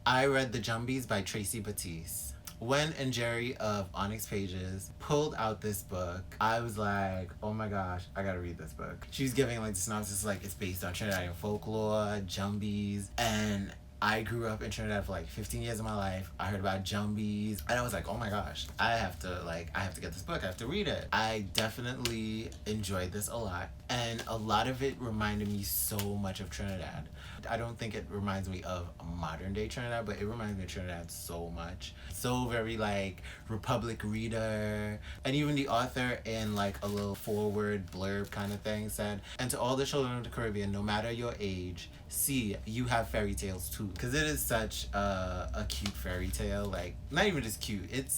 I read The Jumbies by Tracy Baptiste. When and Jerry of Onyx Pages pulled out this book, I was like, oh my gosh, I gotta read this book. She was giving like the synopsis, like it's based on Trinidadian folklore, Jumbies, and I grew up in Trinidad for like 15 years of my life. I heard about Jumbies, and I was like, oh my gosh, I have to get this book. I have to read it. I definitely enjoyed this a lot, and a lot of it reminded me so much of Trinidad. I don't think it reminds me of modern day Trinidad, but it reminds me of Trinidad so much. So very like Republic reader. And even the author in like a little forward blurb kind of thing said, and to all the children of the Caribbean, no matter your age, see, you have fairy tales too. Because it is such a cute fairy tale. Like, not even just cute, it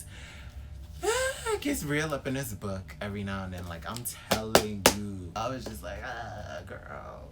gets real up in this book every now and then. Like, I'm telling you, I was just like, girl,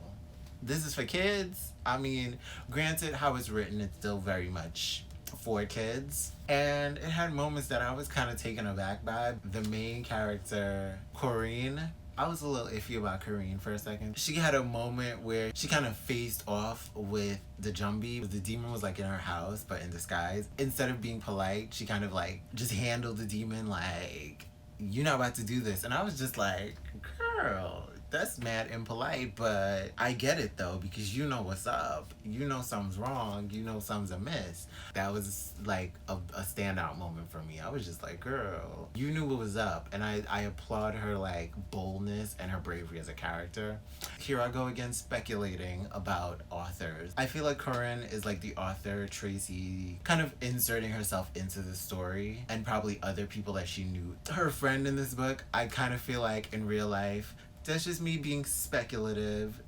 this is for kids. I mean, granted, how it's written, it's still very much for kids. And it had moments that I was kind of taken aback by. The main character, Corinne, I was a little iffy about Corinne for a second. She had a moment where she kind of faced off with the Jumbie. The demon was like in her house, but in disguise. Instead of being polite, she kind of like just handled the demon like, you're not about to do this. And I was just like, girl, that's mad impolite, but I get it though, because you know what's up. You know something's wrong. You know something's amiss. That was like a standout moment for me. I was just like, girl, you knew what was up. And I applaud her like boldness and her bravery as a character. Here I go again speculating about authors. I feel like Corinne is like the author, Tracy, kind of inserting herself into the story, and probably other people that she knew. Her friend in this book, I kind of feel like in real life, that's just me being speculative.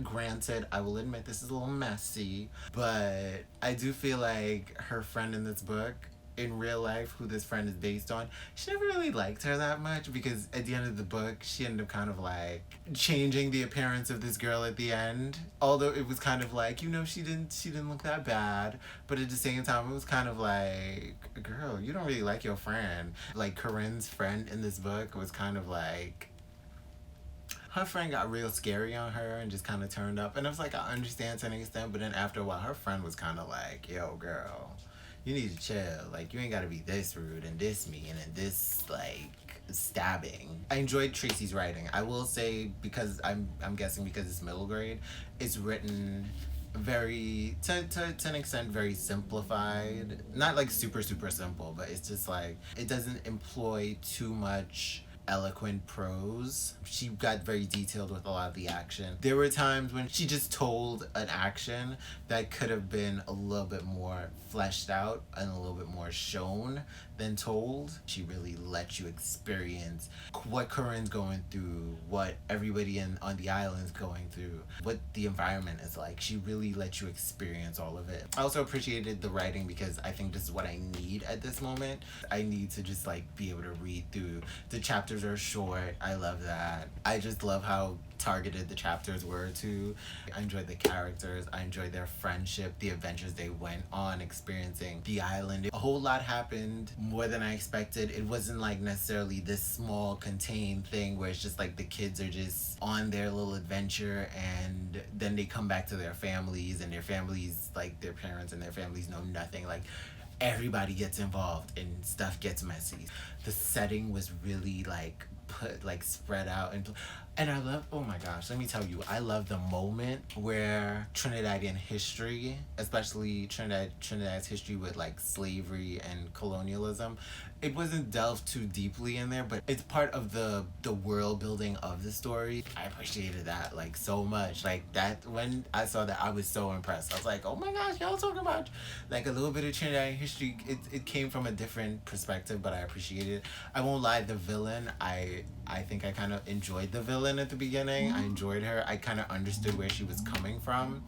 Granted, I will admit this is a little messy, but I do feel like her friend in this book, in real life, who this friend is based on, she never really liked her that much, because at the end of the book, she ended up kind of like changing the appearance of this girl at the end. Although it was kind of like, you know, she didn't look that bad, but at the same time, it was kind of like, girl, you don't really like your friend. Like Corinne's friend in this book was kind of like, her friend got real scary on her and just kind of turned up. And I was like, I understand to an extent, but then after a while, her friend was kind of like, yo, girl, you need to chill. Like, you ain't got to be this rude and this mean and this, like, stabbing. I enjoyed Tracy's writing. I will say, because I'm guessing because it's middle grade, it's written very, to an extent, very simplified. Not, like, super, super simple, but it's just, like, it doesn't employ too much eloquent prose. She got very detailed with a lot of the action. There were times when she just told an action that could have been a little bit more fleshed out and a little bit more shown than told. She really let you experience what Corinne's going through, what everybody on the island's going through, what the environment is like. She really let you experience all of it. I also appreciated the writing because I think this is what I need at this moment. I need to just like be able to read through. The chapters are short. I love that. I just love how targeted the chapters were too. I enjoyed the characters. I enjoyed their friendship, the adventures they went on, experiencing the island. A whole lot happened, more than I expected. It wasn't like necessarily this small contained thing where it's just like the kids are just on their little adventure and then they come back to their families, and their families, like their parents and their families, know nothing. Like, everybody gets involved and stuff gets messy. The setting was really like spread out, and I love, oh my gosh, let me tell you, I love the moment where Trinidadian history, especially Trinidad's history with like slavery and colonialism, it wasn't delved too deeply in there, but it's part of the world building of the story. I appreciated that like so much. Like that, when I saw that, I was so impressed. I was like, oh my gosh, y'all talking about like a little bit of Trinidadian history. It came from a different perspective, but I appreciated it. I won't lie, the villain, I think I kind of enjoyed the villain at the beginning. I enjoyed her. I kind of understood where she was coming from.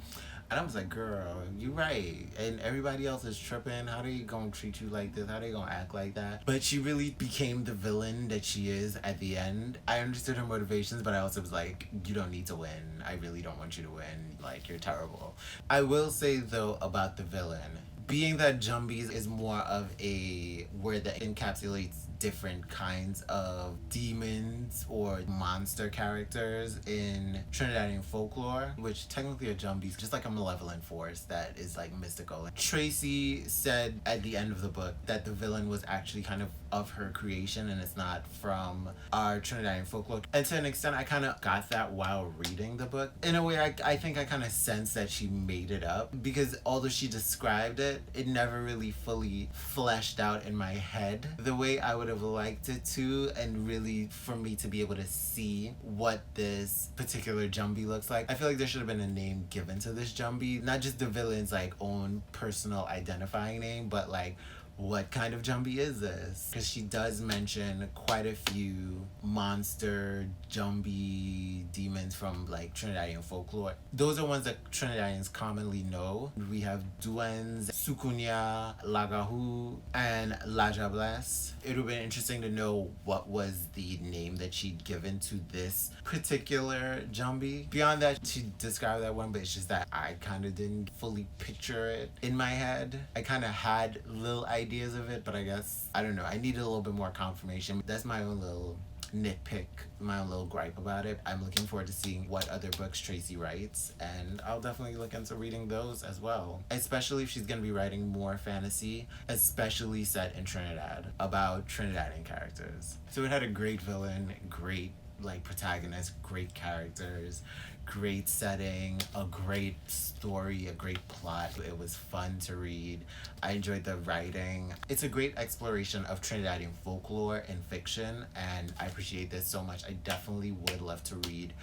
And I was like, girl, you right. And everybody else is tripping. How they gonna treat you like this? How they gonna act like that? But she really became the villain that she is at the end. I understood her motivations, but I also was like, you don't need to win. I really don't want you to win. Like, you're terrible. I will say, though, about the villain, being that Jumbies is more of a word that encapsulates different kinds of demons or monster characters in Trinidadian folklore, which technically are Jumbies, just like a malevolent force that is like mystical. Tracy said at the end of the book that the villain was actually kind of her creation and it's not from our Trinidadian folklore. And to an extent, I kind of got that while reading the book. In a way, I think I kind of sensed that she made it up, because although she described it, it never really fully fleshed out in my head the way I would have liked it to, and really for me to be able to see what this particular Jumbie looks like. I feel like there should have been a name given to this Jumbie, not just the villain's like own personal identifying name, but like, what kind of Jumbie is this? Because she does mention quite a few monster Jumbie demons from like Trinidadian folklore. Those are ones that Trinidadians commonly know. We have Duens, Sukunya, Lagahu, and Lajables. It would have been interesting to know what was the name that she'd given to this particular Jumbie. Beyond that, she described that one, but it's just that I kind of didn't fully picture it in my head. I kind of had little ideas of it, but I guess, I don't know, I needed a little bit more confirmation. That's my own little nitpick, my own little gripe about it. I'm looking forward to seeing what other books Tracy writes, and I'll definitely look into reading those as well, especially if she's going to be writing more fantasy, especially set in Trinidad, about Trinidadian characters. So it had a great villain, great like protagonist, great characters, great setting, a great story, a great plot. It was fun to read. I enjoyed the writing. It's a great exploration of Trinidadian folklore and fiction, and I appreciate this so much. I definitely would love to read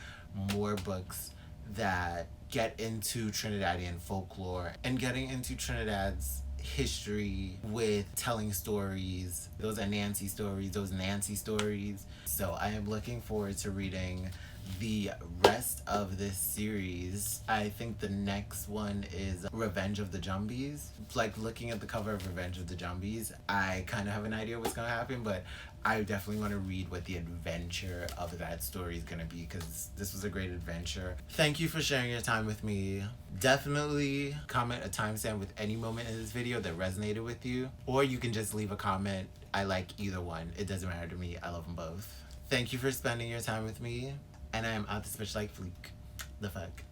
more books that get into Trinidadian folklore and getting into Trinidad's history with telling stories. Those are Nancy stories, those Nancy stories. So I am looking forward to reading the rest of this series. I think the next one is Revenge of the Jumbies. Like, looking at the cover of Revenge of the Jumbies, I kind of have an idea what's going to happen, but I definitely want to read what the adventure of that story is going to be, because this was a great adventure. Thank you for sharing your time with me. Definitely comment a timestamp with any moment in this video that resonated with you, or you can just leave a comment. I like either one. It doesn't matter to me. I love them both. Thank you for spending your time with me, and I am out this bitch like Fleek. The fuck.